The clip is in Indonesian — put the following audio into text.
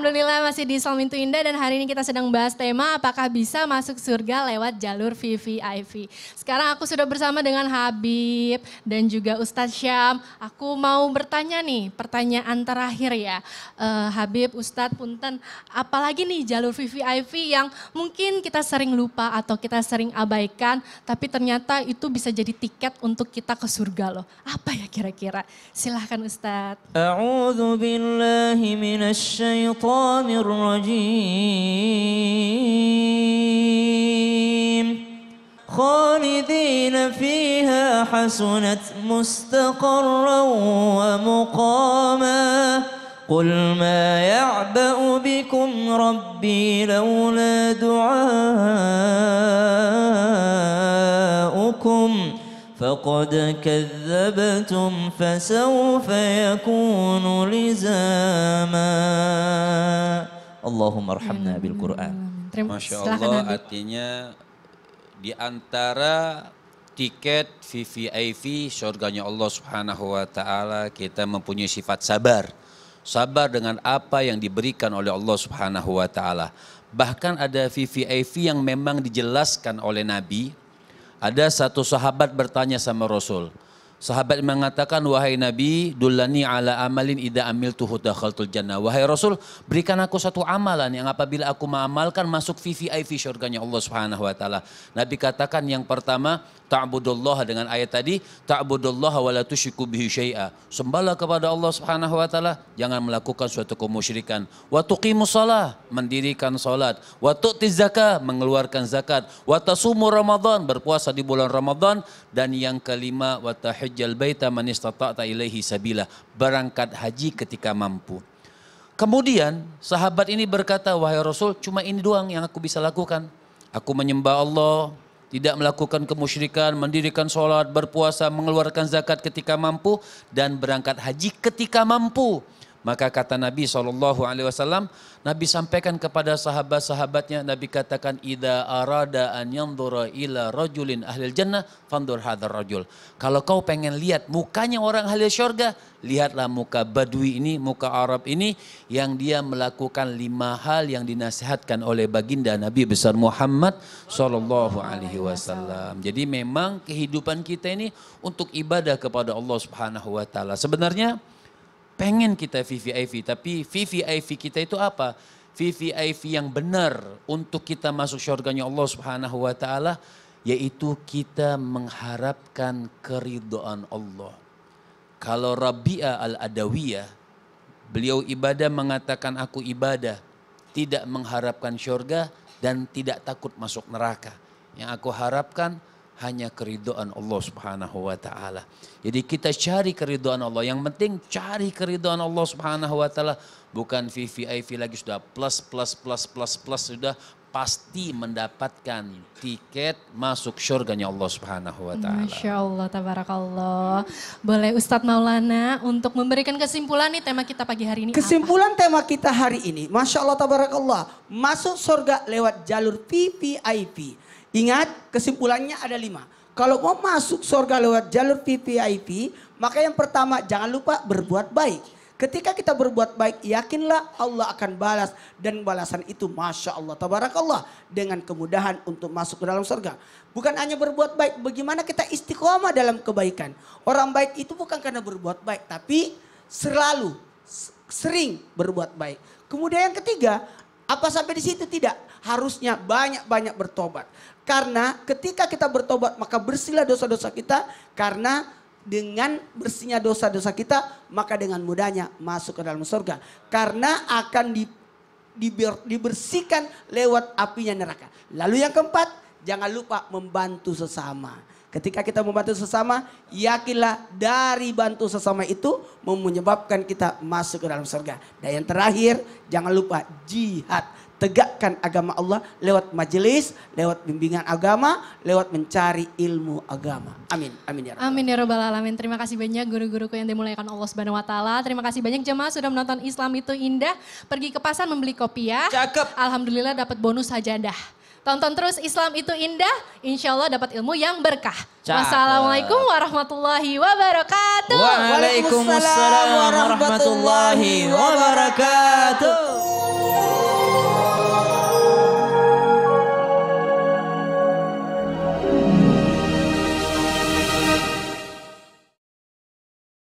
Alhamdulillah masih di Islam itu Indah dan hari ini kita sedang bahas tema apakah bisa masuk surga lewat jalur VVIP. Sekarang aku sudah bersama dengan Habib dan juga Ustadz Syam. Aku mau bertanya nih, pertanyaan terakhir ya. Habib, Ustadz, Punten, apalagi nih jalur VVIP yang mungkin kita sering lupa atau kita sering abaikan, tapi ternyata itu bisa jadi tiket untuk kita ke surga loh. Apa ya kira-kira? Silahkan Ustadz. A'udzu billahi minasy syaithanir rajim. Khalidina fiha hasunat mustaqarran wa muqama. Qul ma ya'ba'u bikum rabbi lawla du'aukum. فقد كذبتم فسوف يكون لزاما اللهم ارحمنا بالقرآن. Masya Allah, artinya di antara tiket VVIP surganya Allah Subhanahu wa taala kita mempunyai sifat sabar. Sabar dengan apa yang diberikan oleh Allah Subhanahu wa taala. Bahkan ada VVIP yang memang dijelaskan oleh Nabi. Ada satu sahabat bertanya sama Rasul. Sahabat mengatakan, wahai Nabi, dullani ala amalin idza amiltuhu dakhaltul jannah. Wahai Rasul, berikan aku satu amalan yang apabila aku mengamalkan masuk VVIP surganya Allah Subhanahu wa taala. Nabi katakan yang pertama, ta'budullah, dengan ayat tadi, ta'budullah wa la tusyriku bihi syai'a. Sembahlah kepada Allah Subhanahu wa taala, jangan melakukan suatu kemusyrikan. Wa tuqimus shalah, mendirikan salat. Wa tu'tiz zakah, mengeluarkan zakat. Wa tasumu Ramadan, berpuasa di bulan Ramadan. Dan yang kelima, wa tahajjal baita man istata'ta ilaihi sabila, berangkat haji ketika mampu. Kemudian sahabat ini berkata, wahai Rasul, cuma ini doang yang aku bisa lakukan. Aku menyembah Allah, tidak melakukan kemusyrikan, mendirikan sholat, berpuasa, mengeluarkan zakat ketika mampu, dan berangkat haji ketika mampu. Maka kata Nabi SAW, Nabi sampaikan kepada sahabat-sahabatnya, Nabi katakan, idza arada an yanzura ila rajulin ahlil jannah fandur hadzal rajul. Kalau kau pengen lihat mukanya orang ahli syurga, lihatlah muka Badui ini, muka Arab ini yang dia melakukan 5 hal yang dinasihatkan oleh baginda Nabi besar Muhammad SAW. Jadi memang kehidupan kita ini untuk ibadah kepada Allah Subhanahu wa taala. Sebenarnya pengen kita VVIP, tapi VVIP kita itu apa? VVIP yang benar untuk kita masuk syurganya Allah Subhanahu wa taala, yaitu kita mengharapkan keridhaan Allah. Kalau Rabi'ah al-Adawiyah, beliau ibadah mengatakan aku ibadah, tidak mengharapkan syurga dan tidak takut masuk neraka. Yang aku harapkan hanya keridhaan Allah Subhanahu wa taala. Jadi kita cari keridhaan Allah. Yang penting cari keridhaan Allah Subhanahu wa taala, bukan VVIP lagi, sudah plus sudah pasti mendapatkan tiket masuk syurganya Allah Subhanahu wa taala. Masya Allah, tabarakallah. Boleh Ustadz Maulana untuk memberikan kesimpulan nih tema kita pagi hari ini. Kesimpulan tema kita hari ini, Masya Allah, tabarakallah, masuk surga lewat jalur VVIP. Ingat, kesimpulannya ada 5. Kalau mau masuk surga lewat jalur VVIP, maka yang pertama jangan lupa berbuat baik. Ketika kita berbuat baik, yakinlah Allah akan balas. Dan balasan itu Masya Allah, tabarakallah, dengan kemudahan untuk masuk ke dalam surga. Bukan hanya berbuat baik, bagaimana kita istiqomah dalam kebaikan. Orang baik itu bukan karena berbuat baik, tapi sering berbuat baik. Kemudian yang ketiga, apa sampai di situ? Tidak. Harusnya banyak-banyak bertobat. Karena ketika kita bertobat maka bersihlah dosa-dosa kita. Karena dengan bersihnya dosa-dosa kita maka dengan mudahnya masuk ke dalam surga. Karena akan dibersihkan lewat apinya neraka. Lalu yang keempat, jangan lupa membantu sesama. Ketika kita membantu sesama, yakinlah dari bantu sesama itu menyebabkan kita masuk ke dalam surga. Dan yang terakhir, jangan lupa jihad. Tegakkan agama Allah lewat majelis, lewat bimbingan agama, lewat mencari ilmu agama. Amin. Amin ya rabbal alamin. Amin ya rabbal alamin. Terima kasih banyak guru-guruku yang dimuliakan Allah Subhanahu wa taala. Terima kasih banyak jemaah sudah menonton Islam itu Indah. Pergi ke pasar membeli kopi ya. Cakep. Alhamdulillah dapat bonus sajadah. Tonton terus Islam itu Indah, insya Allah dapat ilmu yang berkah. Wassalamualaikum warahmatullahi wabarakatuh. Waalaikumsalam warahmatullahi wabarakatuh.